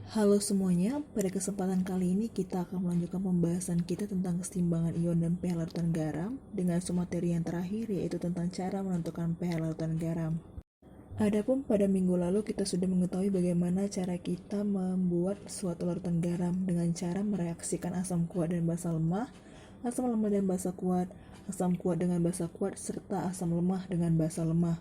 Halo semuanya, pada kesempatan kali ini kita akan melanjutkan pembahasan kita tentang keseimbangan ion dan pH larutan garam dengan materi yang terakhir yaitu tentang cara menentukan pH larutan garam. Adapun pada minggu lalu kita sudah mengetahui bagaimana cara kita membuat suatu larutan garam dengan cara mereaksikan asam kuat dan basa lemah, asam lemah dan basa kuat, asam kuat dengan basa kuat, serta asam lemah dengan basa lemah.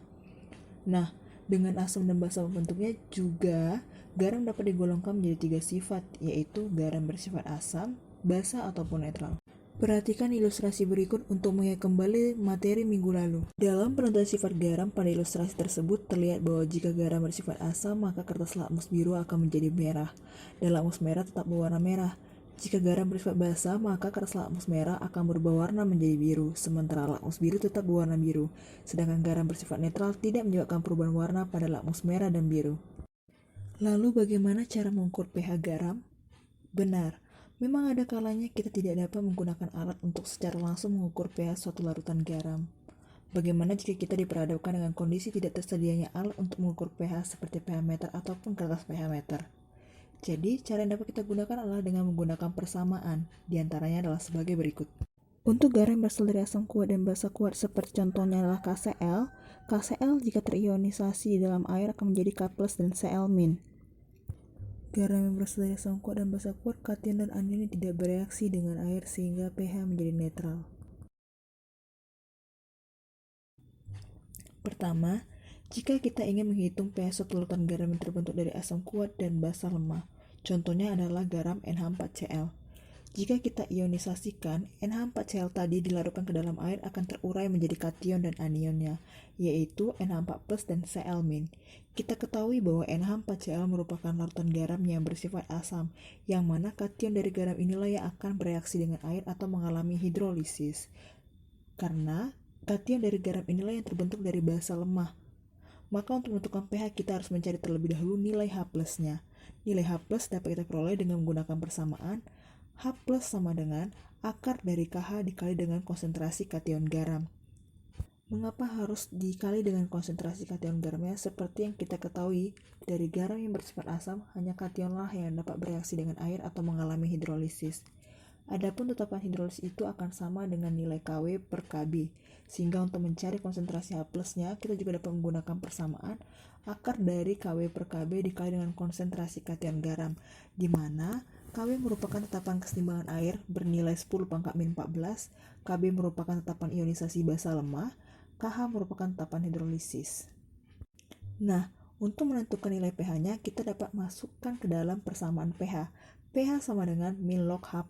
Nah, dengan asam dan basa bentuknya juga, garam dapat digolongkan menjadi 3 sifat, yaitu garam bersifat asam, basa, ataupun netral. Perhatikan ilustrasi berikut untuk mengingat kembali materi minggu lalu. Dalam penentuan sifat garam pada ilustrasi tersebut terlihat bahwa jika garam bersifat asam, maka kertas lakmus biru akan menjadi merah, dan lakmus merah tetap berwarna merah. Jika garam bersifat basa, maka kertas lakmus merah akan berubah warna menjadi biru, sementara lakmus biru tetap berwarna biru. Sedangkan garam bersifat netral tidak menyebabkan perubahan warna pada lakmus merah dan biru. Lalu bagaimana cara mengukur pH garam? Benar, memang ada kalanya kita tidak dapat menggunakan alat untuk secara langsung mengukur pH suatu larutan garam. Bagaimana jika kita diperhadapkan dengan kondisi tidak tersedianya alat untuk mengukur pH seperti pH meter ataupun kertas pH meter? Jadi, cara yang dapat kita gunakan adalah dengan menggunakan persamaan, diantaranya adalah sebagai berikut. Untuk garam yang berasal dari asam kuat dan basa kuat seperti contohnya adalah KCl, KCl jika terionisasi di dalam air akan menjadi K+ dan Cl-. Garam yang berasal dari asam kuat dan basa kuat, kation dan anionnya tidak bereaksi dengan air sehingga pH menjadi netral. Pertama, jika kita ingin menghitung pH suatu larutan garam yang terbentuk dari asam kuat dan basa lemah, contohnya adalah garam NH4Cl. Jika kita ionisasikan, NH4Cl tadi dilarutkan ke dalam air akan terurai menjadi kation dan anionnya, yaitu NH4+ dan Cl-. Kita ketahui bahwa NH4Cl merupakan larutan garam yang bersifat asam, yang mana kation dari garam inilah yang akan bereaksi dengan air atau mengalami hidrolisis. Karena kation dari garam inilah yang terbentuk dari basa lemah. Maka untuk menentukan pH kita harus mencari terlebih dahulu nilai H+-nya. Nilai H+ dapat kita peroleh dengan menggunakan persamaan H+ sama dengan akar dari KH dikali dengan konsentrasi kation garam. Mengapa harus dikali dengan konsentrasi kation garamnya? Seperti yang kita ketahui, dari garam yang bersifat asam, hanya kationlah yang dapat bereaksi dengan air atau mengalami hidrolisis. Adapun tetapan hidrolisis itu akan sama dengan nilai Kw per Kb, sehingga untuk mencari konsentrasi H+-nya, kita juga dapat menggunakan persamaan akar dari Kw per Kb dikali dengan konsentrasi kation garam, di mana Kw merupakan tetapan keseimbangan air bernilai 10⁻⁴, Kb merupakan tetapan ionisasi basa lemah, Kh merupakan tetapan hidrolisis. Nah, untuk menentukan nilai pH-nya, kita dapat masukkan ke dalam persamaan pH. pH sama dengan min log H+.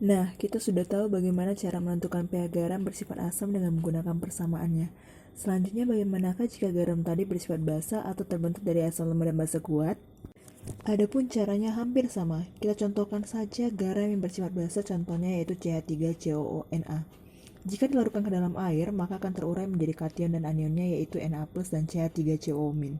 Nah, kita sudah tahu bagaimana cara menentukan pH garam bersifat asam dengan menggunakan persamaannya. Selanjutnya, bagaimanakah jika garam tadi bersifat basa atau terbentuk dari asam lemah dan basa kuat? Adapun caranya hampir sama. Kita contohkan saja garam yang bersifat basa, contohnya yaitu CH3COONa. Jika dilarutkan ke dalam air, maka akan terurai menjadi kation dan anionnya yaitu Na+ dan CH3COO-.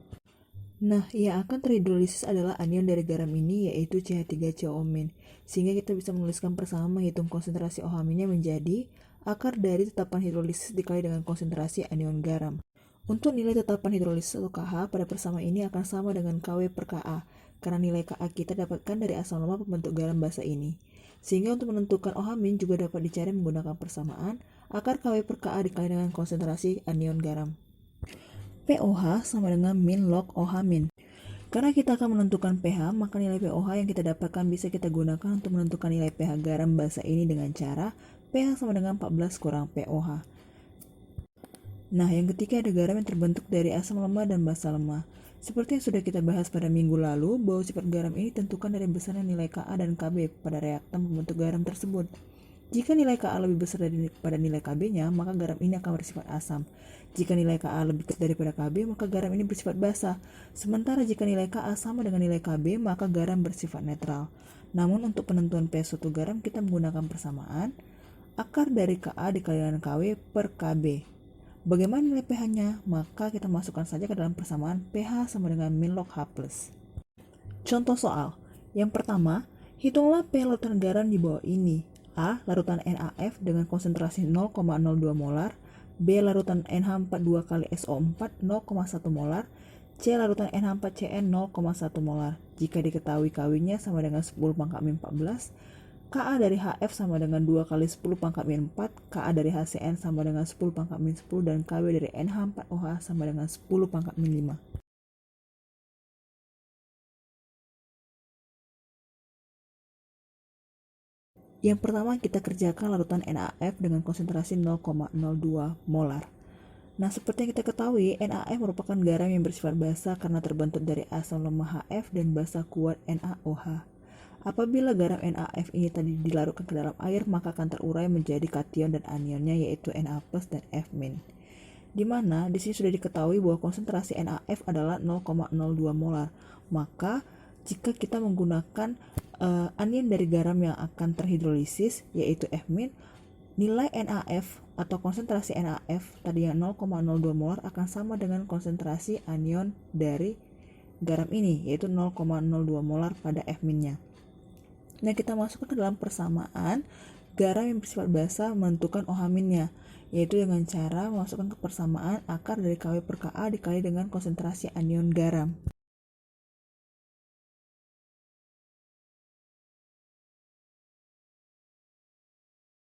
Nah, yang akan terhidrolisis adalah anion dari garam ini yaitu CH3COO-, sehingga kita bisa menuliskan persamaan menghitung konsentrasi OH-nya menjadi akar dari tetapan hidrolisis dikali dengan konsentrasi anion garam. Untuk nilai tetapan hidrolisis atau Kh pada persamaan ini akan sama dengan Kw per Ka, karena nilai Ka kita dapatkan dari asam lemah pembentuk garam basa ini. Sehingga untuk menentukan OH- juga dapat dicari menggunakan persamaan akar Kw per Ka dikali dengan konsentrasi anion garam. pOH sama dengan min log OH-. Karena kita akan menentukan pH, maka nilai pOH yang kita dapatkan bisa kita gunakan untuk menentukan nilai pH garam basa ini dengan cara pH sama dengan 14 kurang pOH. Nah, yang ketiga ada garam yang terbentuk dari asam lemah dan basa lemah. Seperti yang sudah kita bahas pada minggu lalu, bahwa sifat garam ini ditentukan dari besarnya nilai Ka dan Kb pada reaktan pembentuk garam tersebut. Jika nilai Ka lebih besar daripada nilai Kb-nya, maka garam ini akan bersifat asam. Jika nilai Ka lebih kecil daripada Kb, maka garam ini bersifat basa. Sementara jika nilai Ka sama dengan nilai Kb, maka garam bersifat netral. Namun untuk penentuan pH suatu garam, kita menggunakan persamaan akar dari Ka dikali dengan Kw per Kb. Bagaimana nilai pH-nya? Maka kita masukkan saja ke dalam persamaan pH sama dengan min log H+. Contoh soal. Yang pertama, hitunglah pH larutan garam di bawah ini. A. Larutan NaF dengan konsentrasi 0,02 molar. B. Larutan NH42 kali SO4 0,1 molar. C. Larutan NH4CN 0,1 molar. Jika diketahui Kw-nya sama dengan 10 pangkat min 14, Ka dari Hf sama dengan 2 kali 10 pangkat min 4, Ka dari HCN sama dengan 10 pangkat min 10, dan Kw dari NH4OH sama dengan 10 pangkat min 5. Yang pertama kita kerjakan larutan NaF dengan konsentrasi 0,02 molar. Nah, seperti yang kita ketahui, NaF merupakan garam yang bersifat basa karena terbentuk dari asam lemah Hf dan basa kuat NaOH. Apabila garam NaF ini tadi dilarutkan ke dalam air, maka akan terurai menjadi kation dan anionnya, yaitu Na+ dan F-. Di mana di sini sudah diketahui bahwa konsentrasi NaF adalah 0,02 molar. Maka jika kita menggunakan anion dari garam yang akan terhidrolisis, yaitu F-, nilai NaF atau konsentrasi NaF tadi yang 0,02 molar akan sama dengan konsentrasi anion dari garam ini, yaitu 0,02 molar pada F-nya. Nah, kita masukkan ke dalam persamaan garam yang bersifat basa menentukan OH-nya, yaitu dengan cara memasukkan ke persamaan akar dari Kw per Ka dikali dengan konsentrasi anion garam.